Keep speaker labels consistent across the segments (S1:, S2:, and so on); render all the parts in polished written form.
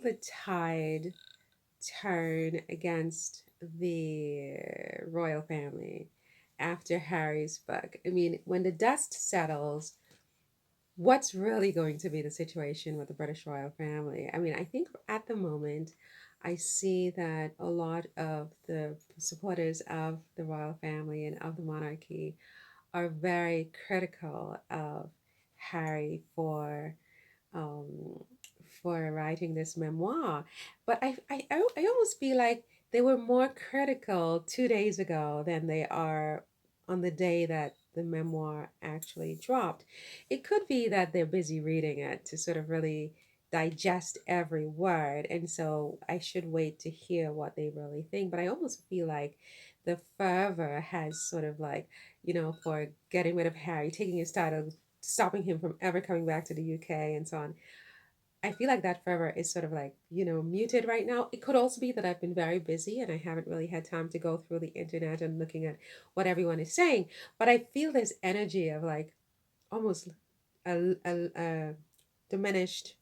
S1: the tide turn against the royal family after Harry's book? I mean, when the dust settles, what's really going to be the situation with the British royal family? I mean, I think at the moment, I see that a lot of the supporters of the royal family and of the monarchy are very critical of Harry um, for writing this memoir. But I almost feel like they were more critical 2 days ago than they are on the day that the memoir actually dropped. It could be that they're busy reading it to sort of really digest every word. And so I should wait to hear what they really think. But I almost feel like the fervor has sort of like, for getting rid of Harry, taking his title, stopping him from ever coming back to the UK and so on. I feel like that fervor is sort of like, muted right now. It could also be that I've been very busy and I haven't really had time to go through the internet and looking at what everyone is saying. But I feel this energy of like almost a diminished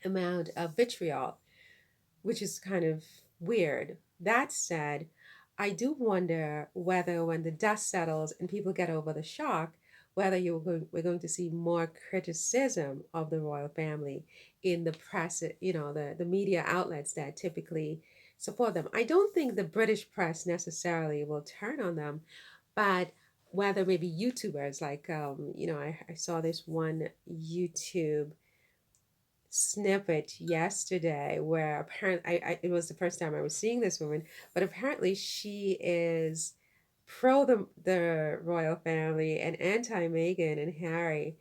S1: amount of vitriol, which is kind of weird. That said, I do wonder whether when the dust settles and people get over the shock, whether we're going to see more criticism of the royal family in the press, the media outlets that typically support them. I don't think the British press necessarily will turn on them, but whether maybe YouTubers like, I saw this one YouTube snippet yesterday where apparently it was the first time I was seeing this woman, but apparently she is pro the royal family and anti Meghan and Harry.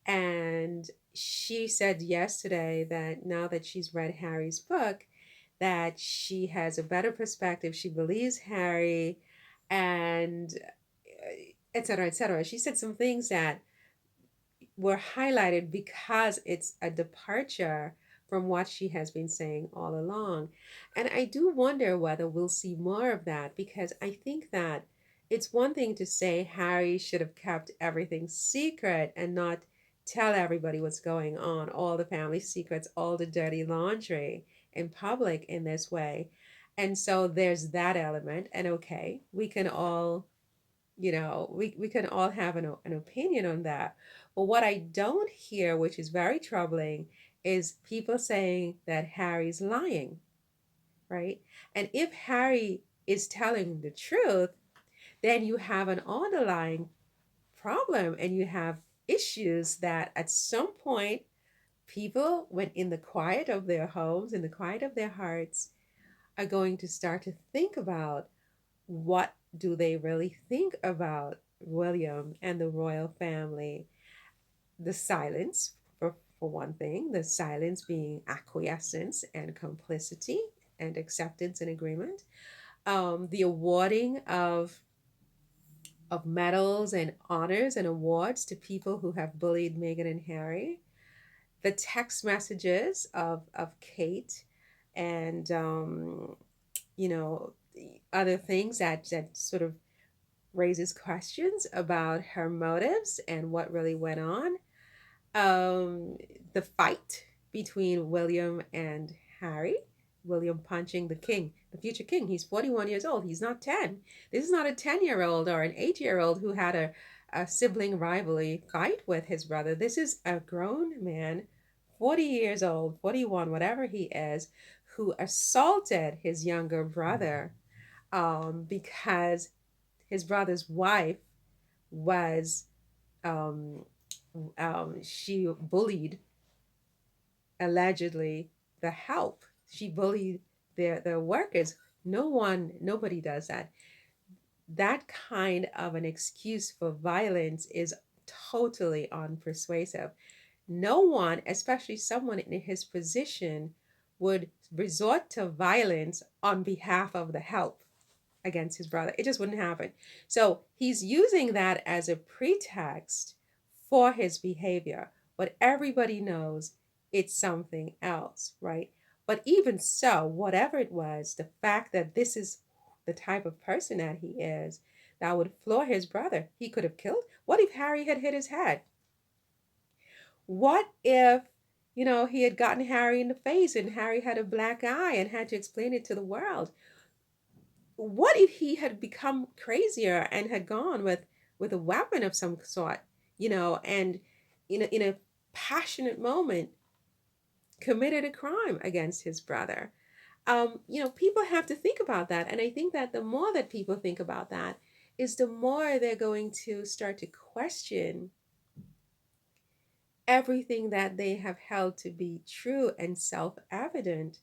S1: And she said yesterday that now that she's read Harry's book, that she has a better perspective. She believes Harry and et cetera, et cetera. She said some things that were highlighted because it's a departure from what she has been saying all along. And I do wonder whether we'll see more of that because I think that it's one thing to say Harry should have kept everything secret and not tell everybody what's going on, all the family secrets, all the dirty laundry in public in this way. And so there's that element. And okay, we can all we can all have an opinion on that. But what I don't hear, which is very troubling, is people saying that Harry's lying, right? And if Harry is telling the truth, then you have an underlying problem and you have issues that at some point people, when in the quiet of their homes, in the quiet of their hearts, are going to start to think about what do they really think about William and the royal family? The silence, for one thing, the silence being acquiescence and complicity and acceptance and agreement. The awarding of medals and honors and awards to people who have bullied Meghan and Harry. The text messages of Kate and you know other things that sort of raises questions about her motives and what really went on. Um, the fight between William and Harry. William punching the king, the future king. He's 41 years old. He's not 10. This is not a 10-year-old or an 8-year-old who had a sibling rivalry fight with his brother. This is a grown man, 40 years old, 41, whatever he is, who assaulted his younger brother because his brother's wife was um, she bullied allegedly the help. She bullied their workers. Nobody does that. That kind of an excuse for violence is totally unpersuasive. No one, especially someone in his position, would resort to violence on behalf of the help against his brother. It just wouldn't happen. So he's using that as a pretext for his behavior, but everybody knows it's something else, right? But even so, whatever it was, the fact that this is the type of person that he is, that would floor his brother. He could have killed. What if Harry had hit his head? What if he had gotten Harry in the face and Harry had a black eye and had to explain it to the world. What if he had become crazier and had gone with a weapon of some sort, and in a passionate moment committed a crime against his brother? People have to think about that. And I think that the more that people think about that, is the more they're going to start to question everything that they have held to be true and self evident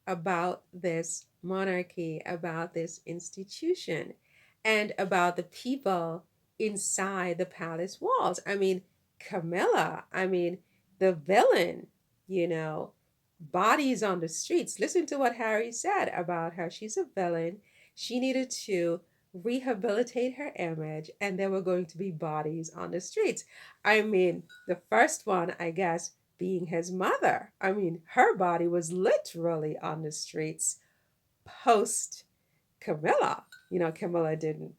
S1: about this monarchy, about this institution, and about the people inside the palace walls. I mean, Camilla, the villain, you know, bodies on the streets. Listen to what Harry said about her. She's a villain. She needed to rehabilitate her image, and there were going to be bodies on the streets. The first one, I guess, being his mother. Her body was literally on the streets post Camilla. Camilla didn't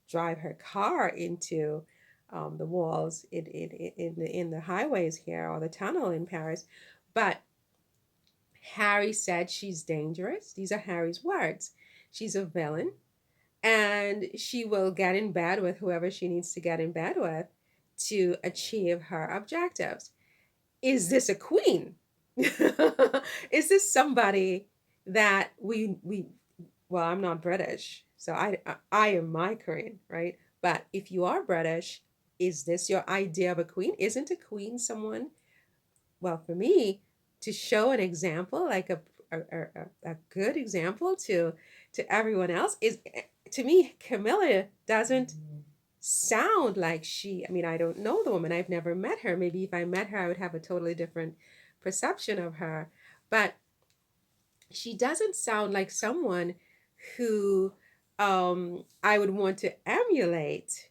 S1: drive her car into the walls in the highways here or the tunnel in Paris, but Harry said she's dangerous. These are Harry's words. She's a villain, and she will get in bed with whoever she needs to get in bed with to achieve her objectives. Is this a queen? Is this somebody that we well, I'm not British, so I am my queen, right? But if you are British, is this your idea of a queen? Isn't a queen someone, well, for me, to show an example, like a good example to everyone else? Is, to me, Camilla doesn't sound like she, I don't know the woman. I've never met her. Maybe if I met her, I would have a totally different perception of her. But she doesn't sound like someone who I would want to emulate,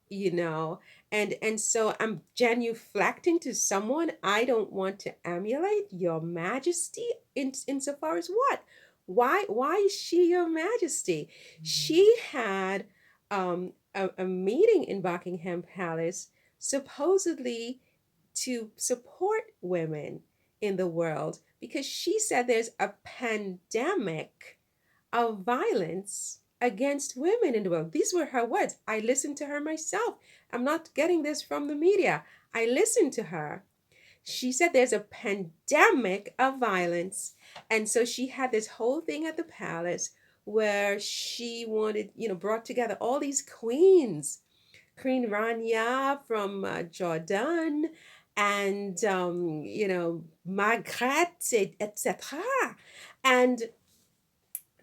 S1: you know. And so I'm genuflecting to someone I don't want to emulate, your majesty, insofar as what? Why is she your majesty? She had a meeting in Buckingham Palace, supposedly to support women in the world, because she said there's a pandemic of violence against women in the world. These were her words. I listened to her myself. I'm not getting this from the media. I listened to her. She said there's a pandemic of violence. And so she had this whole thing at the palace where she wanted, brought together all these queens. Queen Rania from Jordan, and Margaret, etc. And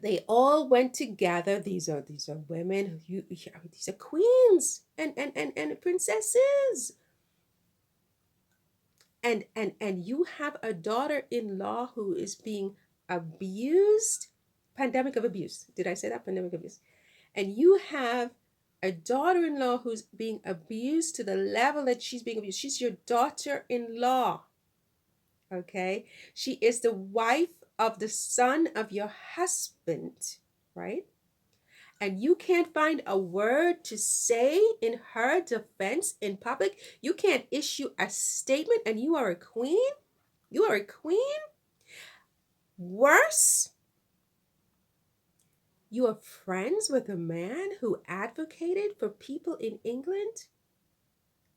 S1: they all went together. These are women. These are queens and princesses. And you have a daughter-in-law who is being abused. Pandemic of abuse. Did I say that? Pandemic of abuse. And you have a daughter-in-law who's being abused to the level that she's being abused. She's your daughter-in-law. Okay? She is the wife of the son of your husband, right? And you can't find a word to say in her defense in public. You can't issue a statement, and you are a queen? You are a queen? Worse, you are friends with a man who advocated for people in England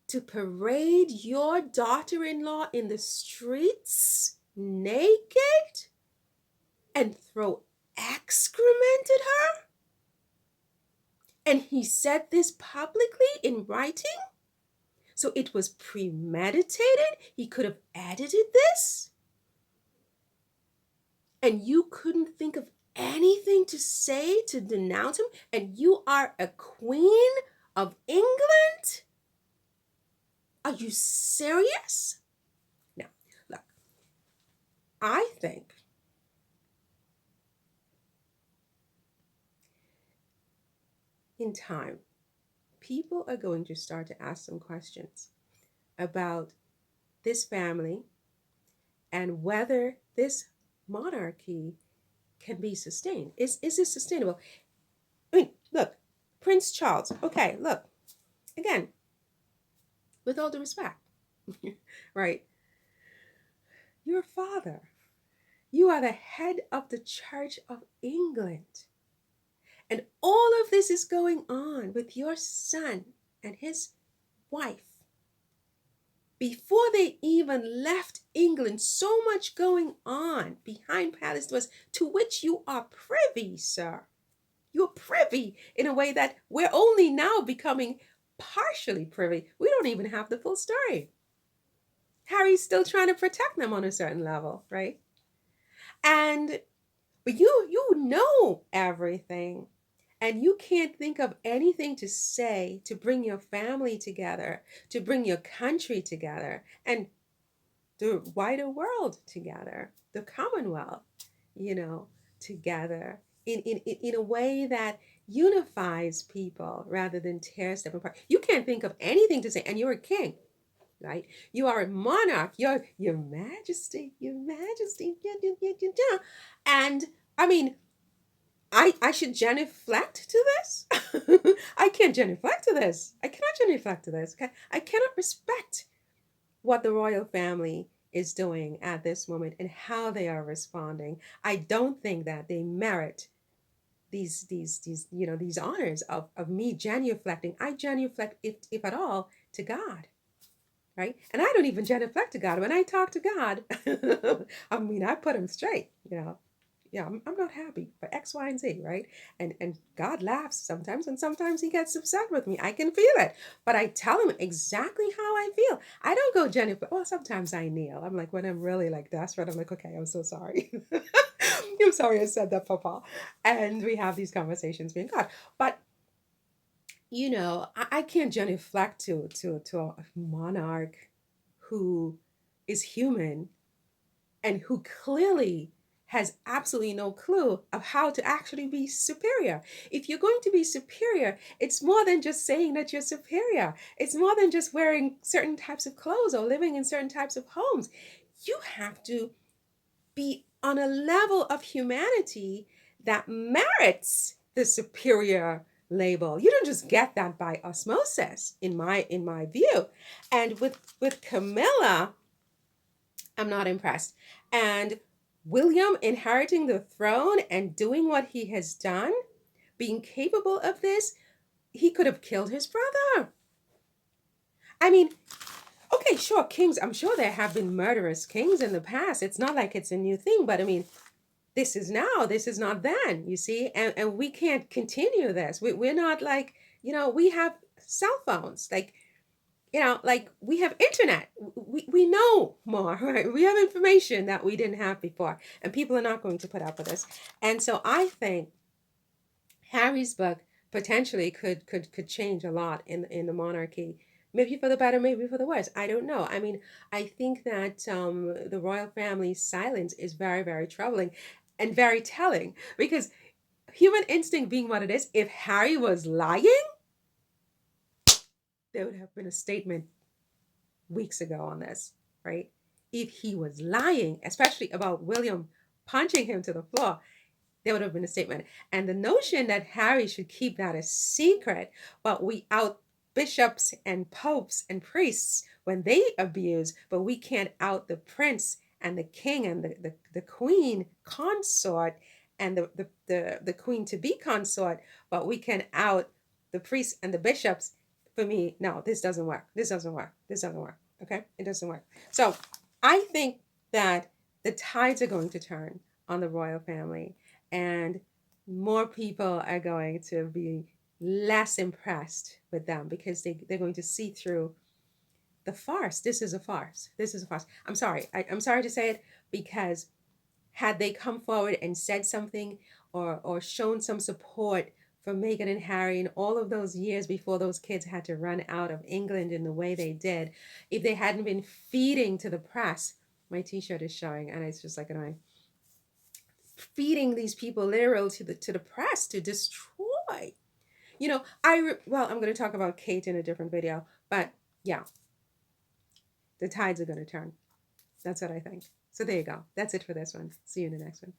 S1: to parade your daughter-in-law in the streets naked and throw excrement at her? And he said this publicly in writing? So it was premeditated? He could have edited this? And you couldn't think of anything to say to denounce him? And you are a queen of England? Are you serious? Now, look, I think in time, people are going to start to ask some questions about this family and whether this monarchy can be sustained. Is this sustainable? Look, Prince Charles. Okay, look, again, with all due respect, right? your father. You are the head of the Church of England. And all of this is going on with your son and his wife. Before they even left England, so much going on behind palace doors to which you are privy, sir. You're privy in a way that we're only now becoming partially privy. We don't even have the full story. Harry's still trying to protect them on a certain level, right? And but you know everything. And you can't think of anything to say to bring your family together, to bring your country together, and the wider world together, the Commonwealth, together in a way that unifies people rather than tears them apart. You can't think of anything to say, and you're a king, right? You are a monarch. Your Majesty, Your Majesty, and I mean, I should genuflect to this. I can't genuflect to this. I cannot genuflect to this. Okay? I cannot respect what the royal family is doing at this moment and how they are responding. I don't think that they merit these honors of me genuflecting. I genuflect, if at all, to God, right? And I don't even genuflect to God. When I talk to God, I mean, I put him straight, yeah, I'm not happy for X, Y, and Z, right? And God laughs sometimes, and sometimes he gets upset with me. I can feel it. But I tell him exactly how I feel. I don't go Jennifer. Well, sometimes I kneel. I'm like, when I'm really like desperate, I'm like, okay, I'm so sorry. I'm sorry I said that, Papa. And we have these conversations being God. But I can't genuflect to a monarch who is human and who clearly has absolutely no clue of how to actually be superior. If you're going to be superior, it's more than just saying that you're superior. It's more than just wearing certain types of clothes or living in certain types of homes. You have to be on a level of humanity that merits the superior label. You don't just get that by osmosis, in my view. And with Camilla, I'm not impressed. And William inheriting the throne and doing what he has done, being capable of this, he could have killed his brother. I mean, okay, sure, kings, I'm sure there have been murderous kings in the past. It's not like it's a new thing, but I mean, this is now, this is not then, you see? And we can't continue this. We're not like, we have cell phones. Like we have internet. We know more, right? We have information that we didn't have before, and people are not going to put up with this. And so I think Harry's book potentially could change a lot in the monarchy. Maybe for the better, maybe for the worse. I don't know. I mean, I think that the royal family's silence is very, very troubling and very telling because human instinct being what it is, if Harry was lying, there would have been a statement weeks ago on this, right? If he was lying, especially about William punching him to the floor, there would have been a statement. And the notion that Harry should keep that a secret, but we out bishops and popes and priests when they abuse, but we can't out the prince and the king and the queen consort and the queen to be consort, but we can out the priests and the bishops. For me, no, this doesn't work. This doesn't work. This doesn't work. Okay? It doesn't work. So I think that the tides are going to turn on the royal family, and more people are going to be less impressed with them because they're going to see through the farce. This is a farce. This is a farce. I'm sorry. I'm sorry to say it, because had they come forward and said something or shown some support for Meghan and Harry in all of those years before those kids had to run out of England in the way they did, if they hadn't been feeding to the press, my t-shirt is showing and it's just like an eye, feeding these people literally to the press to destroy. Well, I'm going to talk about Kate in a different video, but yeah, the tides are going to turn. That's what I think. So there you go. That's it for this one. See you in the next one.